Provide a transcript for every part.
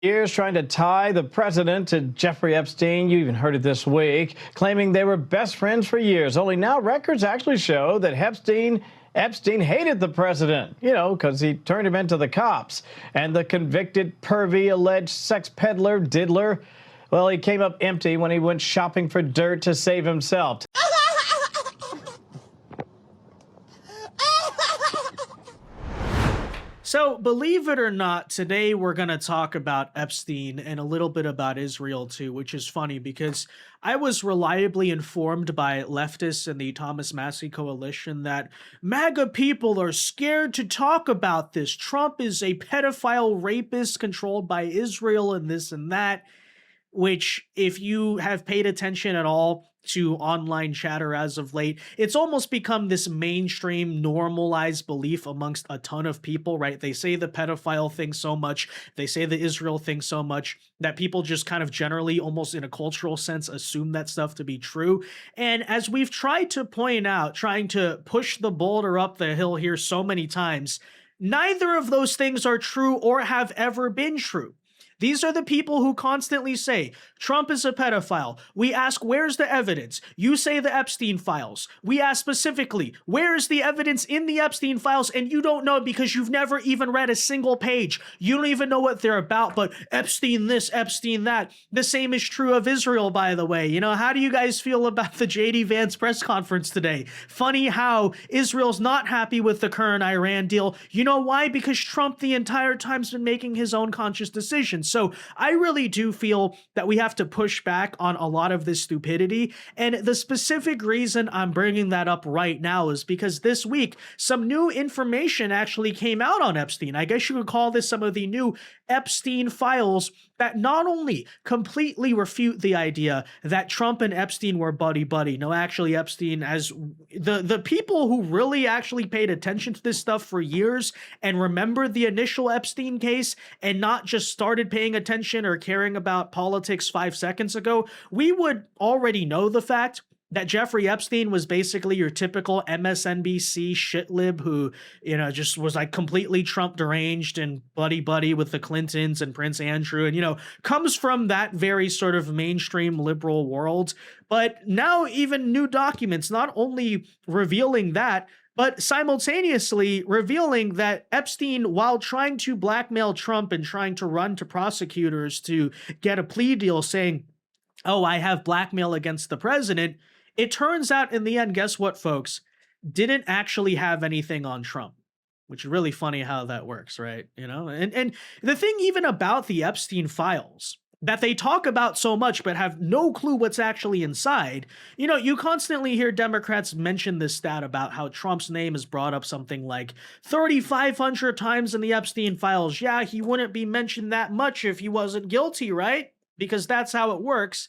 Years trying to tie the president to Jeffrey Epstein. You even heard it this week, claiming they were best friends for years. Only now records actually show that Epstein hated the president, because he turned him into the cops. And the convicted pervy alleged sex peddler diddler, well, he came up empty when he went shopping for dirt to save himself. So, believe it or not, today we're going to talk about Epstein and a little bit about Israel too, which is funny because I was reliably informed by leftists and the Thomas Massey coalition that MAGA people are scared to talk about this. Trump is a pedophile rapist controlled by Israel and this and that, which if you have paid attention at all to online chatter as of late, it's almost become this mainstream normalized belief amongst a ton of people, right? They say the pedophile thing so much, they say the Israel thing so much that people just kind of generally, almost in a cultural sense, assume that stuff to be true. And as we've tried to point out, trying to push the boulder up the hill here so many times, neither of those things are true or have ever been true. These are the people who constantly say, Trump is a pedophile. We ask, where's the evidence? You say the Epstein files. We ask specifically, where is the evidence in the Epstein files? And you don't know because you've never even read a single page. You don't even know what they're about, but Epstein this, Epstein that. The same is true of Israel, by the way. How do you guys feel about the J.D. Vance press conference today? Funny how Israel's not happy with the current Iran deal. You know why? Because Trump the entire time's been making his own conscious decisions. So I really do feel that we have to push back on a lot of this stupidity. And the specific reason I'm bringing that up right now is because this week, some new information actually came out on Epstein. I guess you could call this some of the new Epstein files that not only completely refute the idea that Trump and Epstein were buddy-buddy. No, actually, Epstein, as the people who really actually paid attention to this stuff for years and remembered the initial Epstein case and not just started paying attention or caring about politics 5 seconds ago, we would already know the fact that Jeffrey Epstein was basically your typical MSNBC shitlib who, just was like completely Trump deranged and buddy-buddy with the Clintons and Prince Andrew and, comes from that very sort of mainstream liberal world. But now even new documents not only revealing that, but simultaneously revealing that Epstein, while trying to blackmail Trump and trying to run to prosecutors to get a plea deal saying, oh, I have blackmail against the president, it turns out in the end, guess what, folks? Didn't actually have anything on Trump, which is really funny how that works, right? And the thing even about the Epstein files that they talk about so much but have no clue what's actually inside, you constantly hear Democrats mention this stat about how Trump's name is brought up something like 3,500 times in the Epstein files. Yeah, he wouldn't be mentioned that much if he wasn't guilty, right? Because that's how it works.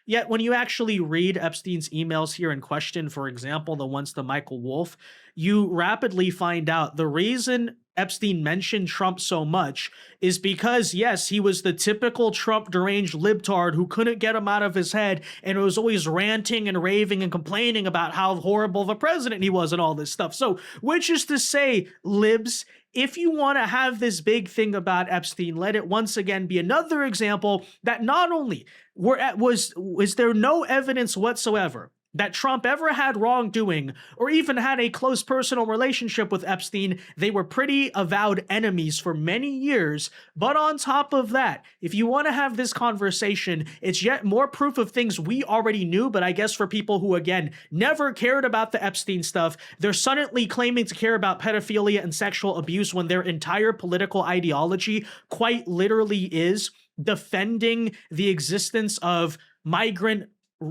Yet when you actually read Epstein's emails here in question, for example, the ones to Michael Wolff, you rapidly find out the reason Epstein mentioned Trump so much is because, yes, he was the typical Trump deranged libtard who couldn't get him out of his head and was always ranting and raving and complaining about how horrible of a president he was and all this stuff. So, which is to say, libs, if you want to have this big thing about Epstein, let it once again be another example that not only was there no evidence whatsoever that Trump ever had wrongdoing or even had a close personal relationship with Epstein. They were pretty avowed enemies for many years. But on top of that, if you want to have this conversation, it's yet more proof of things we already knew. But I guess for people who, again, never cared about the Epstein stuff, they're suddenly claiming to care about pedophilia and sexual abuse when their entire political ideology quite literally is defending the existence of migrant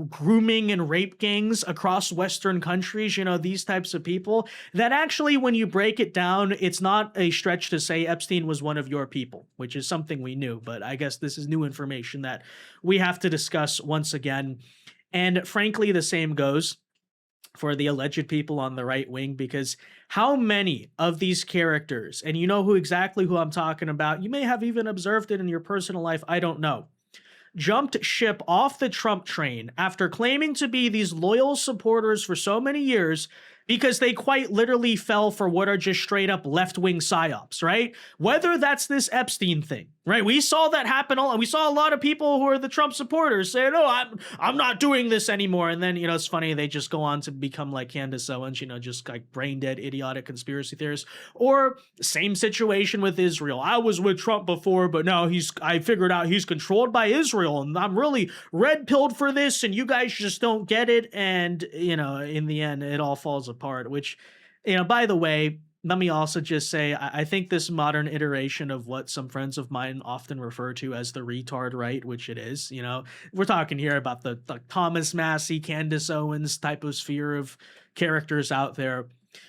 grooming and rape gangs across Western countries, these types of people, that actually, when you break it down, it's not a stretch to say Epstein was one of your people, which is something we knew. But I guess this is new information that we have to discuss once again. And frankly, the same goes for the alleged people on the right wing, because how many of these characters, and you know who I'm talking about, you may have even observed it in your personal life, I don't know, jumped ship off the Trump train after claiming to be these loyal supporters for so many years, because they quite literally fell for what are just straight up left-wing psyops, right? Whether that's this Epstein thing, right? We saw that happen. We saw a lot of people who are the Trump supporters saying, "Oh, I'm not doing this anymore." And then, it's funny, they just go on to become like Candace Owens, just like brain dead, idiotic conspiracy theorists. Or same situation with Israel. I was with Trump before, but now I figured out he's controlled by Israel, and I'm really red pilled for this, and you guys just don't get it. And, in the end, it all falls apart, which, by the way, let me also just say, I think this modern iteration of what some friends of mine often refer to as the retard right, which it is, we're talking here about the Thomas Massey, Candace Owens type of sphere of characters out there.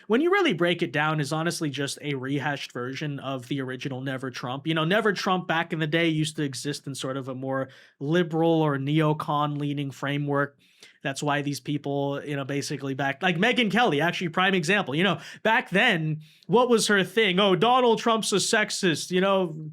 When you really break it down, is honestly just a rehashed version of the original Never Trump. Never Trump back in the day used to exist in sort of a more liberal or neocon leaning framework. That's why these people, basically back, like Megyn Kelly, actually prime example, back then, what was her thing? Oh, Donald Trump's a sexist,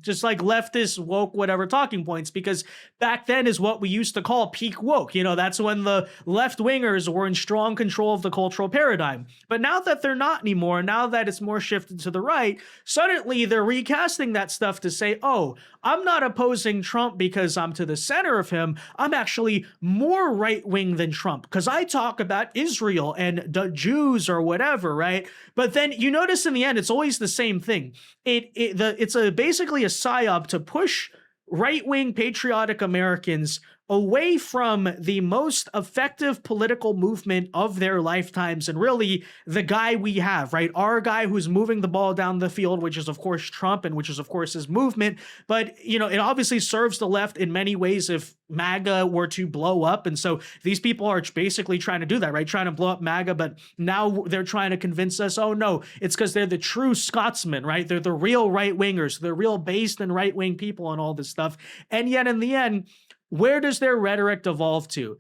just like leftist, woke, whatever talking points, because back then is what we used to call peak woke. That's when the left wingers were in strong control of the cultural paradigm. But now that they're not anymore, now that it's more shifted to the right, suddenly they're recasting that stuff to say, oh, I'm not opposing Trump because I'm to the center of him. I'm actually more right-wing than Trump because I talk about Israel and the Jews or whatever, right? But then you notice in the end, it's always the same thing. It's basically a psyop to push right-wing patriotic Americans away from the most effective political movement of their lifetimes, and really the guy we have, right? Our guy who's moving the ball down the field, which is of course Trump, and which is of course his movement. But, it obviously serves the left in many ways if MAGA were to blow up. And so these people are basically trying to do that, right? Trying to blow up MAGA, but now they're trying to convince us, oh no, it's because they're the true Scotsmen, right? They're the real right-wingers. They're real based and right-wing people and all this stuff. And yet in the end, where does their rhetoric devolve to?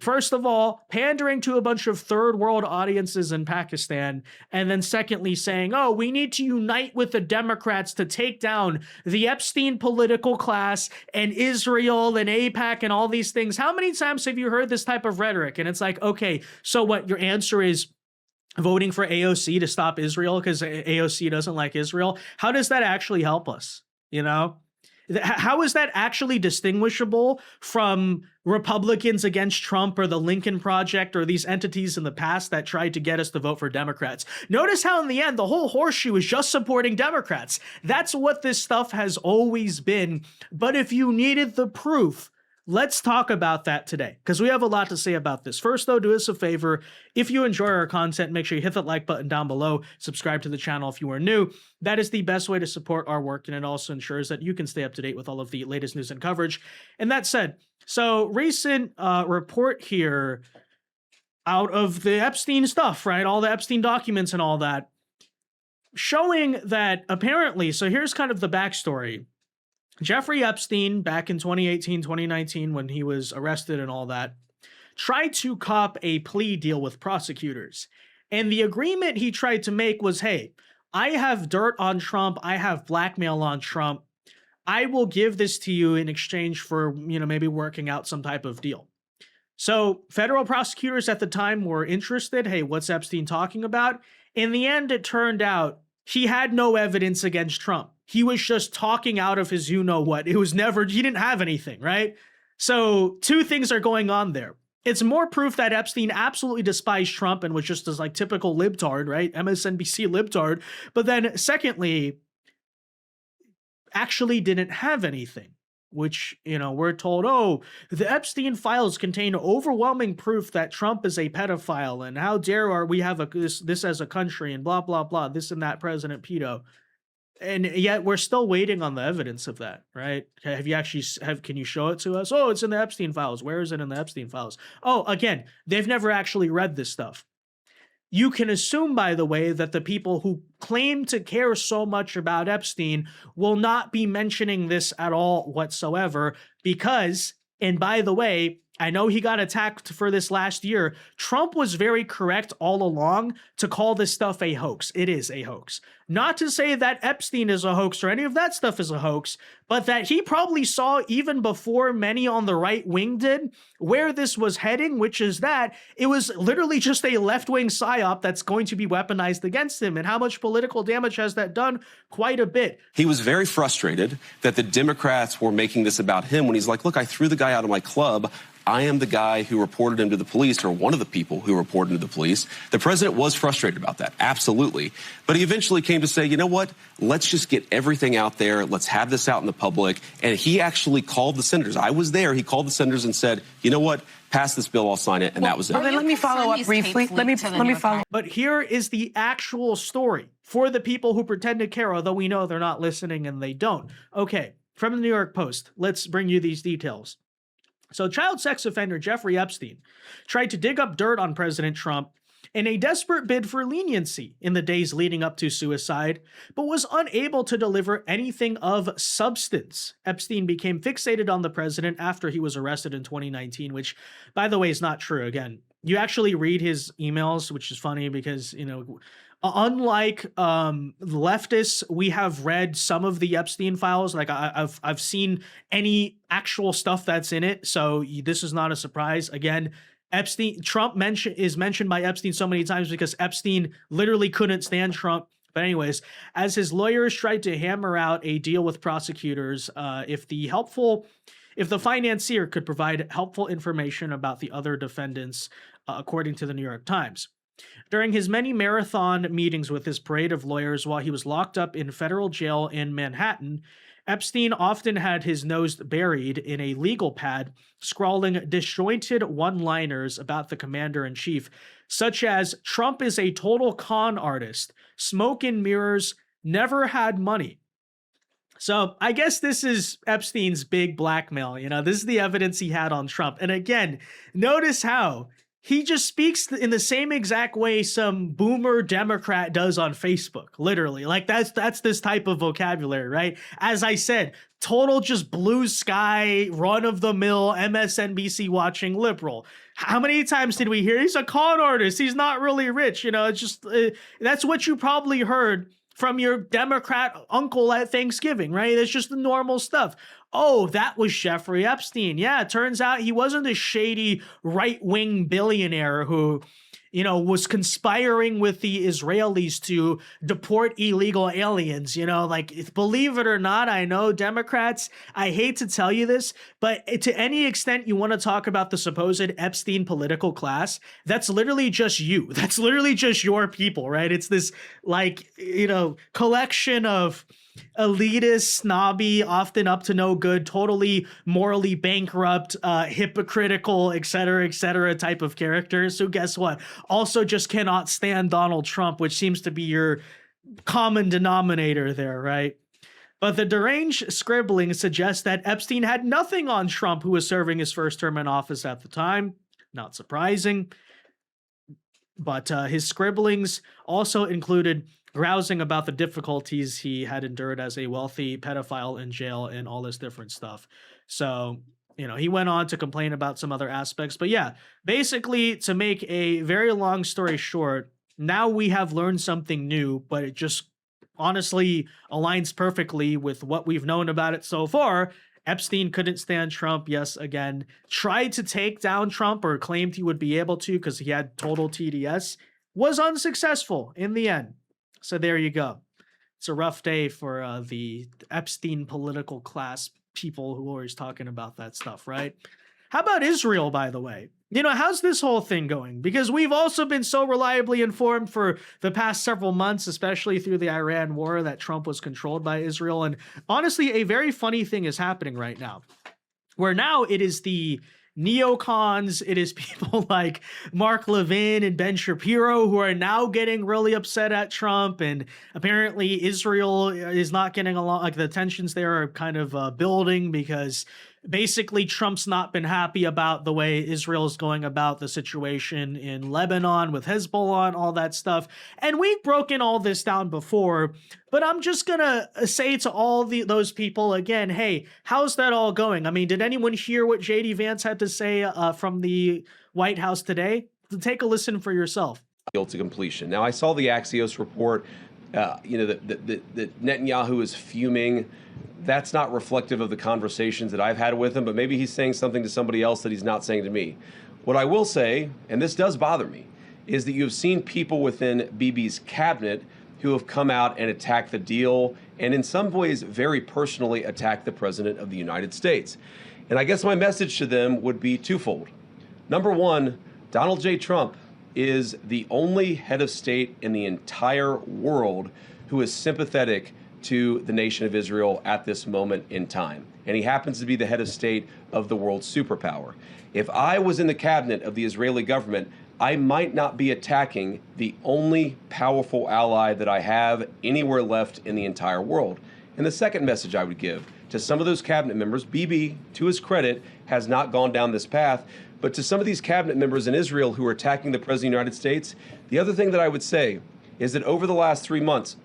First of all, pandering to a bunch of third world audiences in Pakistan, and then secondly saying, oh, we need to unite with the Democrats to take down the Epstein political class and Israel and AIPAC and all these things. How many times have you heard this type of rhetoric? And it's like, okay, so what, your answer is voting for AOC to stop Israel because AOC doesn't like Israel? How does that actually help us, How is that actually distinguishable from Republicans against Trump or the Lincoln Project or these entities in the past that tried to get us to vote for Democrats? Notice how in the end, the whole horseshoe is just supporting Democrats. That's what this stuff has always been. But if you needed the proof, let's talk about that today, because we have a lot to say about this. First, though, do us a favor. If you enjoy our content, make sure you hit that like button down below. Subscribe to the channel if you are new. That is the best way to support our work, and it also ensures that you can stay up to date with all of the latest news and coverage. And that said, so recent report here out of the Epstein stuff, right? All the Epstein documents and all that, showing that apparently, so here's kind of the backstory. Jeffrey Epstein, back in 2018, 2019, when he was arrested and all that, tried to cop a plea deal with prosecutors. And the agreement he tried to make was, hey, I have dirt on Trump. I have blackmail on Trump. I will give this to you in exchange for, maybe working out some type of deal. So federal prosecutors at the time were interested. Hey, what's Epstein talking about? In the end, it turned out he had no evidence against Trump. He was just talking out of his you-know-what. He didn't have anything, right? So two things are going on there. It's more proof that Epstein absolutely despised Trump and was just as like typical libtard, right? MSNBC libtard. But then secondly, actually didn't have anything, which, we're told, oh, the Epstein files contain overwhelming proof that Trump is a pedophile, and how dare we have this as a country, and blah, blah, blah, this and that President pedo. And yet we're still waiting on the evidence of that, right? Can you show it to us? Oh, it's in the Epstein files. Where is it in the Epstein files? Oh, again, they've never actually read this stuff. You can assume, by the way, that the people who claim to care so much about Epstein will not be mentioning this at all whatsoever because, and by the way, I know he got attacked for this last year. Trump was very correct all along to call this stuff a hoax. It is a hoax. Not to say that Epstein is a hoax or any of that stuff is a hoax, but that he probably saw even before many on the right wing did where this was heading, which is that it was literally just a left-wing psyop that's going to be weaponized against him. And how much political damage has that done? Quite a bit. He was very frustrated that the Democrats were making this about him when he's like, look, I threw the guy out of my club. I am the guy who reported him to the police, or one of the people who reported him to the police. The president was frustrated about that, absolutely. But he eventually came to say, you know what? Let's just get everything out there. Let's have this out in the public. And he actually called the senators. I was there. He called the senators and said, you know what? Pass this bill, I'll sign it. And that was it. Let me follow up briefly. Let me follow. But here is the actual story for the people who pretend to care, although we know they're not listening and they don't. Okay, from the New York Post, let's bring you these details. So child sex offender Jeffrey Epstein tried to dig up dirt on President Trump in a desperate bid for leniency in the days leading up to suicide, but was unable to deliver anything of substance. Epstein became fixated on the president after he was arrested in 2019, which, by the way, is not true. Again, you actually read his emails, which is funny because, you know, unlike leftists, we have read some of the Epstein files. Like I've seen any actual stuff that's in it, so this is not a surprise. Again, Trump is mentioned by Epstein so many times because Epstein literally couldn't stand Trump. But anyways, as his lawyers tried to hammer out a deal with prosecutors, if the financier could provide helpful information about the other defendants, according to the New York Times. During his many marathon meetings with his parade of lawyers while he was locked up in federal jail in Manhattan, Epstein often had his nose buried in a legal pad, scrawling disjointed one-liners about the commander-in-chief, such as, Trump is a total con artist, smoke and mirrors, never had money. So I guess this is Epstein's big blackmail. You know, this is the evidence he had on Trump. And again, notice how he just speaks in the same exact way some boomer Democrat does on Facebook, literally. Like that's this type of vocabulary, right? As I said, total just blue sky, run-of-the-mill, MSNBC watching liberal. How many times did we hear he's a con artist, he's not really rich? You know, it's just, that's what you probably heard from your Democrat uncle at Thanksgiving, right? That's just the normal stuff. Oh, that was Jeffrey Epstein. Yeah, it turns out he wasn't a shady right-wing billionaire who, you know, was conspiring with the Israelis to deport illegal aliens. You know, like, believe it or not, I know Democrats, I hate to tell you this, but to any extent you want to talk about the supposed Epstein political class, that's literally just you. That's literally just your people, right? It's this, like, you know, collection of elitist, snobby, often up to no good, totally morally bankrupt, hypocritical, et cetera, type of characters. So guess what? Also just cannot stand Donald Trump, which seems to be your common denominator there, right? But the deranged scribbling suggests that Epstein had nothing on Trump, who was serving his first term in office at the time. Not surprising. But his scribblings also included grousing about the difficulties he had endured as a wealthy pedophile in jail and all this different stuff. So, you know, he went on to complain about some other aspects. But yeah, basically, to make a very long story short, now we have learned something new, but it just honestly aligns perfectly with what we've known about it so far. Epstein couldn't stand Trump, yes, again. Tried to take down Trump, or claimed he would be able to because he had total TDS. Was unsuccessful in the end. So there you go. It's a rough day for the Epstein political class people who are always talking about that stuff, right? How about Israel, by the way? You know, how's this whole thing going? Because we've also been so reliably informed for the past several months, especially through the Iran war, that Trump was controlled by Israel. And honestly, a very funny thing is happening right now, where now it is the neocons, it is people like Mark Levin and Ben Shapiro who are now getting really upset at Trump, and apparently Israel is not getting along. Like, the tensions there are kind of building because basically Trump's not been happy about the way Israel is going about the situation in Lebanon with Hezbollah and all that stuff. And we've broken all this down before, but I'm just gonna say to all those people again, hey, how's that all going? I mean, did anyone hear what JD Vance had to say from the White House today? Take a listen for yourself. To completion. Now, I saw the Axios report. that Netanyahu is fuming. That's not reflective of the conversations that I've had with him, but maybe he's saying something to somebody else that he's not saying to me. What I will say, and this does bother me, is that you have seen people within Bibi's cabinet who have come out and attacked the deal, and in some ways very personally attacked the President of the United States. And I guess my message to them would be twofold. Number one, Donald J. Trump is the only head of state in the entire world who is sympathetic to the nation of Israel at this moment in time. And he happens to be the head of state of the world's superpower. If I was in the cabinet of the Israeli government, I might not be attacking the only powerful ally that I have anywhere left in the entire world. And the second message I would give to some of those cabinet members, Bibi, to his credit, has not gone down this path, but to some of these cabinet members in Israel who are attacking the President of the United States, the other thing that I would say is that over the last 3 months,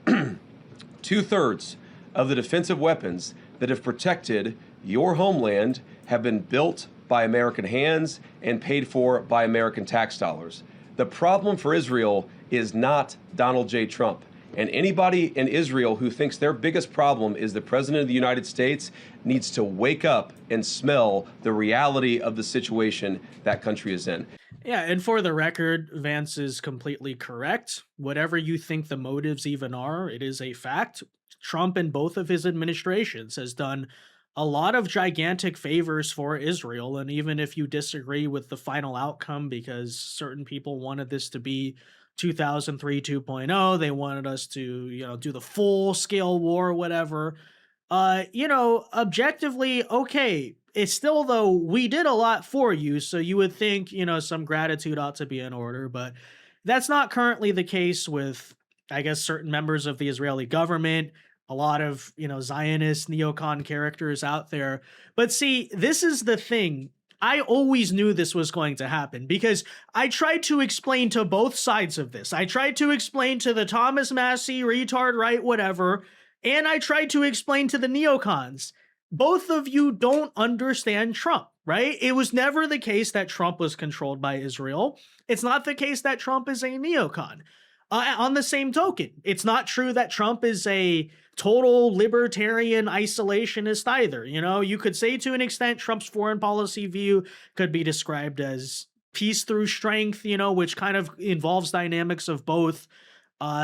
2/3 of the defensive weapons that have protected your homeland have been built by American hands and paid for by American tax dollars. The problem for Israel is not Donald J. Trump. And anybody in Israel who thinks their biggest problem is the President of the United States needs to wake up and smell the reality of the situation that country is in. Yeah, and for the record, Vance is completely correct. Whatever you think the motives even are, it is a fact. Trump in both of his administrations has done a lot of gigantic favors for Israel. And even if you disagree with the final outcome because certain people wanted this to be 2003 2.0, they wanted us to, do the full scale war or whatever. Objectively, okay, it's still, though, we did a lot for you, so you would think, some gratitude ought to be in order, but that's not currently the case with, I guess, certain members of the Israeli government, a lot of, Zionist neocon characters out there. But see, this is the thing. I always knew this was going to happen because I tried to explain to both sides of this. I tried to explain to the Thomas Massey, retard, right, whatever, and I tried to explain to the neocons. Both of you don't understand Trump, right? It was never the case that Trump was controlled by Israel. It's not the case that Trump is a neocon. On the same token, it's not true that Trump is a total libertarian isolationist either. You could say to an extent Trump's foreign policy view could be described as peace through strength, which kind of involves dynamics of both.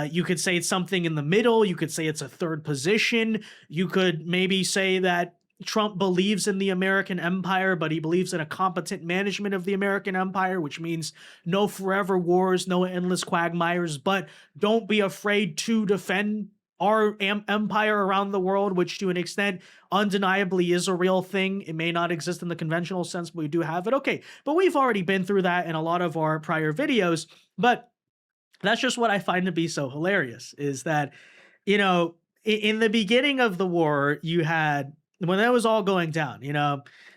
You could say it's something in the middle. You could say it's a third position. You could maybe say that Trump believes in the American empire, but he believes in a competent management of the American empire, which means no forever wars, no endless quagmires, but don't be afraid to defend our empire around the world, which to an extent undeniably is a real thing. It may not exist in the conventional sense, but we do have it. Okay, but we've already been through that in a lot of our prior videos, but that's just what I find to be so hilarious is that, in the beginning of the war, when that was all going down,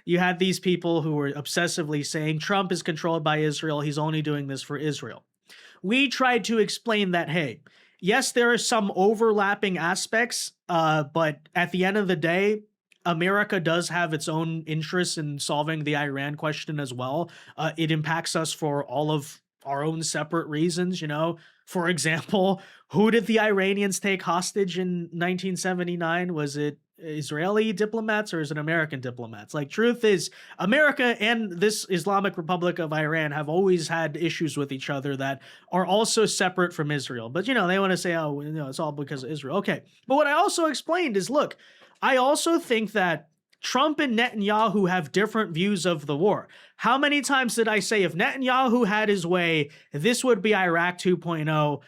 you had these people who were obsessively saying Trump is controlled by Israel. He's only doing this for Israel. We tried to explain that, hey, yes, there are some overlapping aspects, but at the end of the day, America does have its own interests in solving the Iran question as well. It impacts us for all of our own separate reasons, For example, who did the Iranians take hostage in 1979? Was it Israeli diplomats or is it American diplomats? Truth is, America and this Islamic Republic of Iran have always had issues with each other that are also separate from Israel. But, they want to say, it's all because of Israel. Okay. But what I also explained is, look, I also think that Trump and Netanyahu have different views of the war. How many times did I say if Netanyahu had his way, this would be Iraq 2.0?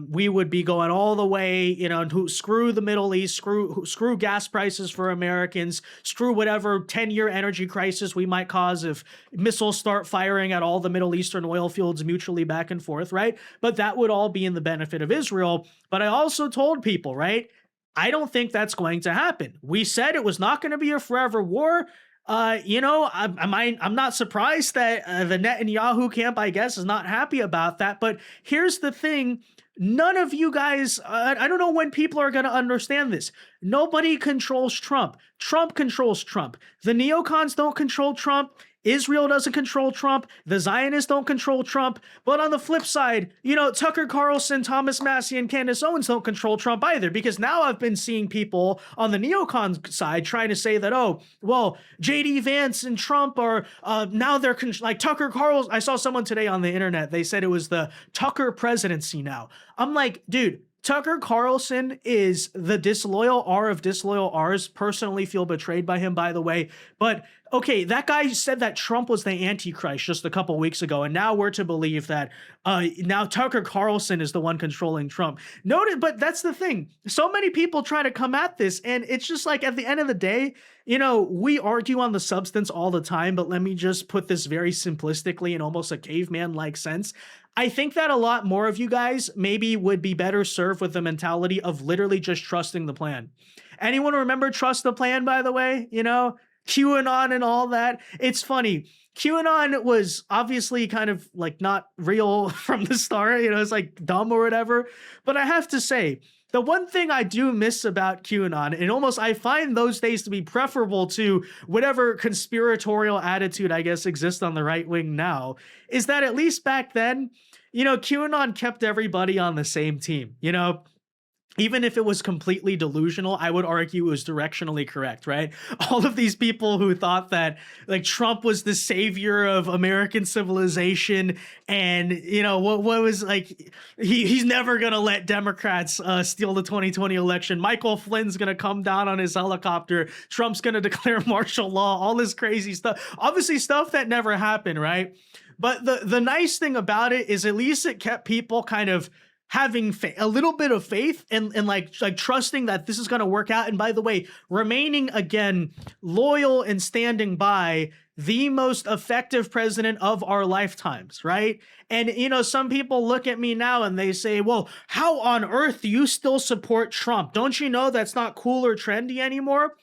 We would be going all the way, to screw the Middle East, screw gas prices for Americans, screw whatever 10-year energy crisis we might cause if missiles start firing at all the Middle Eastern oil fields mutually back and forth, right? But that would all be in the benefit of Israel. But I also told people, right? I don't think that's going to happen. We said it was not going to be a forever war. I'm not surprised that the Netanyahu camp, I guess, is not happy about that. But here's the thing. None of you guys, I don't know when people are going to understand this. Nobody controls Trump. Trump controls Trump. The neocons don't control Trump. Israel doesn't control Trump. The Zionists don't control Trump. But on the flip side, Tucker Carlson, Thomas Massie, and Candace Owens don't control Trump either, because now I've been seeing people on the neocon side trying to say that, oh, well, JD Vance and Trump are now they're like Tucker Carlson. I saw someone today on the internet. They said it was the Tucker presidency now. I'm like, dude, Tucker Carlson is the disloyal R of disloyal R's. Personally feel betrayed by him, by the way. But okay, that guy said that Trump was the Antichrist just a couple weeks ago, and now we're to believe that now Tucker Carlson is the one controlling Trump. Noted, but that's the thing. So many people try to come at this, and it's just like, at the end of the day, we argue on the substance all the time, but let me just put this very simplistically in almost a caveman-like sense. I think that a lot more of you guys maybe would be better served with the mentality of literally just trusting the plan. Anyone remember Trust the Plan, by the way? QAnon and all that. It's funny. QAnon was obviously kind of like not real from the start. It's like dumb or whatever. But I have to say, the one thing I do miss about QAnon, and almost I find those days to be preferable to whatever conspiratorial attitude I guess exists on the right wing now, is that at least back then, QAnon kept everybody on the same team. Even if it was completely delusional, I would argue it was directionally correct, right? All of these people who thought that like Trump was the savior of American civilization, and what was like he's never gonna let Democrats steal the 2020 election. Michael Flynn's gonna come down on his helicopter. Trump's gonna declare martial law. All this crazy stuff. Obviously, stuff that never happened, right? But the nice thing about it is at least it kept people kind of having a little bit of faith and like trusting that this is going to work out. And by the way, remaining again loyal and standing by the most effective president of our lifetimes, right? And some people look at me now and they say, well, how on earth do you still support Trump? Don't you know that's not cool or trendy anymore?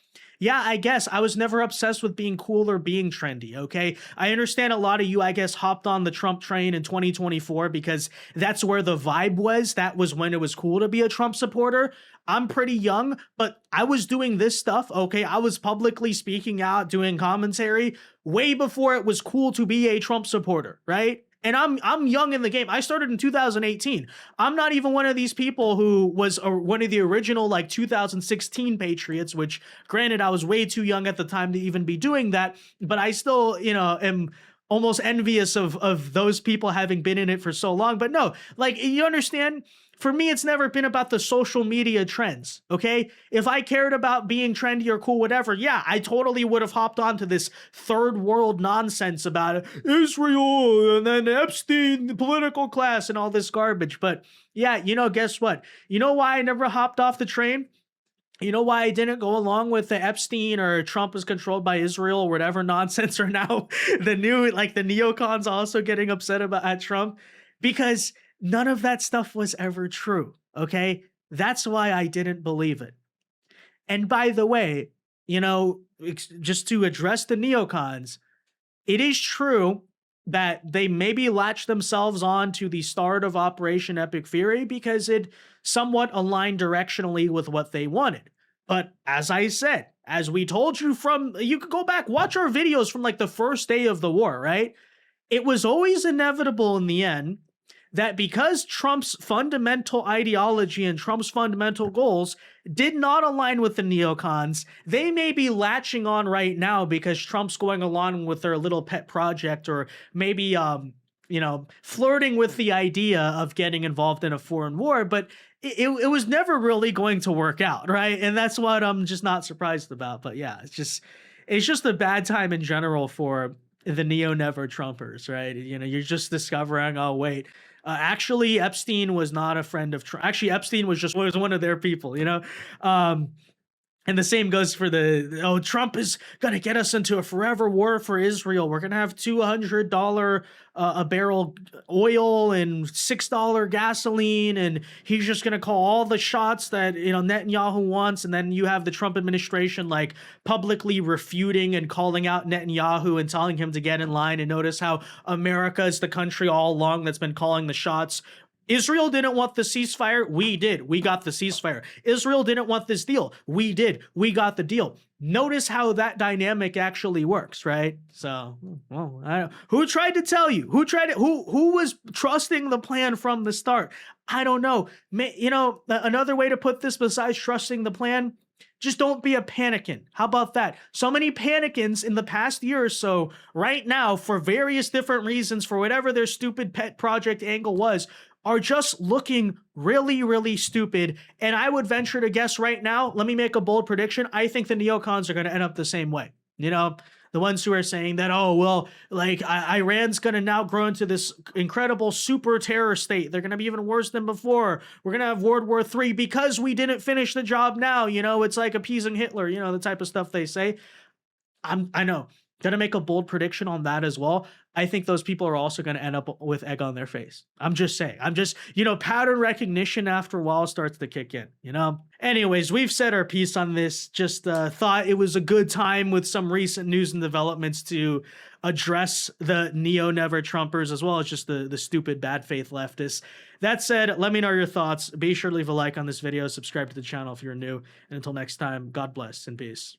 Yeah, I guess I was never obsessed with being cool or being trendy, okay? I understand a lot of you, I guess, hopped on the Trump train in 2024 because that's where the vibe was. That was when it was cool to be a Trump supporter. I'm pretty young, but I was doing this stuff, okay? I was publicly speaking out, doing commentary way before it was cool to be a Trump supporter, right? And I'm young in the game. I started in 2018. I'm not even one of these people who was one of the original like 2016 Patriots, which granted I was way too young at the time to even be doing that, but I still, am almost envious of those people having been in it for so long. But no, like, you understand? For me, it's never been about the social media trends, okay? If I cared about being trendy or cool, whatever, yeah, I totally would have hopped onto this third world nonsense about Israel and then Epstein, the political class, and all this garbage. But yeah, guess what? You know why I never hopped off the train? You know why I didn't go along with the Epstein or Trump is controlled by Israel or whatever nonsense, or now the neocons also getting upset at Trump? Because none of that stuff was ever true, okay? That's why I didn't believe it. And by the way, just to address the neocons, it is true that they maybe latched themselves on to the start of Operation Epic Fury because it somewhat aligned directionally with what they wanted. But as I said, as we told you you could go back, watch our videos from like the first day of the war, right? It was always inevitable in the end that because Trump's fundamental ideology and Trump's fundamental goals did not align with the neocons, they may be latching on right now because Trump's going along with their little pet project, or maybe, flirting with the idea of getting involved in a foreign war, but it was never really going to work out, right? And that's what I'm just not surprised about. But yeah, it's just a bad time in general for the neo-never Trumpers, right? You're just discovering, oh, wait, actually, Epstein was not a friend of Trump. Actually, Epstein was one of their people, and the same goes for Trump is going to get us into a forever war for Israel. We're going to have $200 a barrel oil and $6 gasoline, and he's just going to call all the shots that Netanyahu wants. And then you have the Trump administration like publicly refuting and calling out Netanyahu and telling him to get in line. And notice how America is the country all along that's been calling the shots. Israel didn't want the ceasefire. We did. We got the ceasefire. Israel didn't want this deal. We did. We got the deal. Notice how that dynamic actually works, right? So, well, who tried to tell you? Who was trusting the plan from the start? I don't know. You know, another way to put this besides trusting the plan, just don't be a panican. How about that? So many panicans in the past year or so, right now, for various different reasons, for whatever their stupid pet project angle was, are just looking really, really stupid. And I would venture to guess right now, let me make a bold prediction. I think the neocons are going to end up the same way. You know, the ones who are saying that, oh, well, like Iran's going to now grow into this incredible super terror state. They're going to be even worse than before. We're going to have World War III because we didn't finish the job now. You know, it's like appeasing Hitler, you know, the type of stuff they say. I know. Gonna make a bold prediction on that as well. I think those people are also gonna end up with egg on their face. I'm just saying. You know, pattern recognition after a while starts to kick in, you know? Anyways, we've said our piece on this. Just thought it was a good time with some recent news and developments to address the neo-never Trumpers as well as just the stupid bad faith leftists. That said, let me know your thoughts. Be sure to leave a like on this video, subscribe to the channel if you're new. And until next time, God bless and peace.